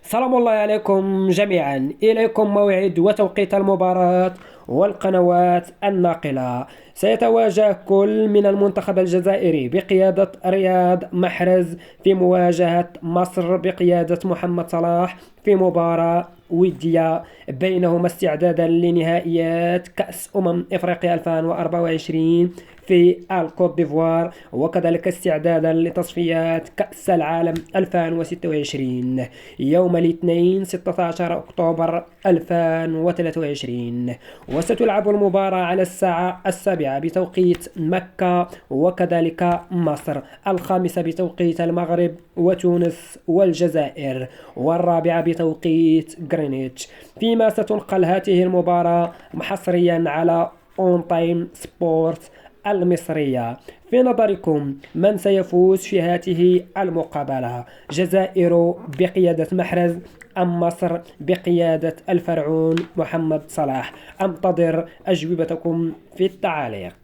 سلام الله عليكم جميعا. إليكم موعد وتوقيت المباراة والقنوات الناقلة. سيتواجه كل من المنتخب الجزائري بقيادة رياض محرز في مواجهة مصر بقيادة محمد صلاح في مباراة ودية بينهما استعدادا لنهائيات كأس إفريقيا 2024 في الكوت ديفوار، وكذلك استعدادا لتصفيات كأس العالم 2026 يوم الاثنين 16 أكتوبر 2023. وستلعب المباراة على الساعة 7 بتوقيت مكة، وكذلك مصر 5 بتوقيت المغرب وتونس والجزائر، والرابعة بتوقيت غرينتش. فيما ستنقل هذه المباراة حصريا على اون تايم سبورت المصرية. في نظركم من سيفوز في هذه المقابلة؟ جزائر بقيادة محرز أم مصر بقيادة الفرعون محمد صلاح؟ أنتظر أجوبتكم في التعاليق.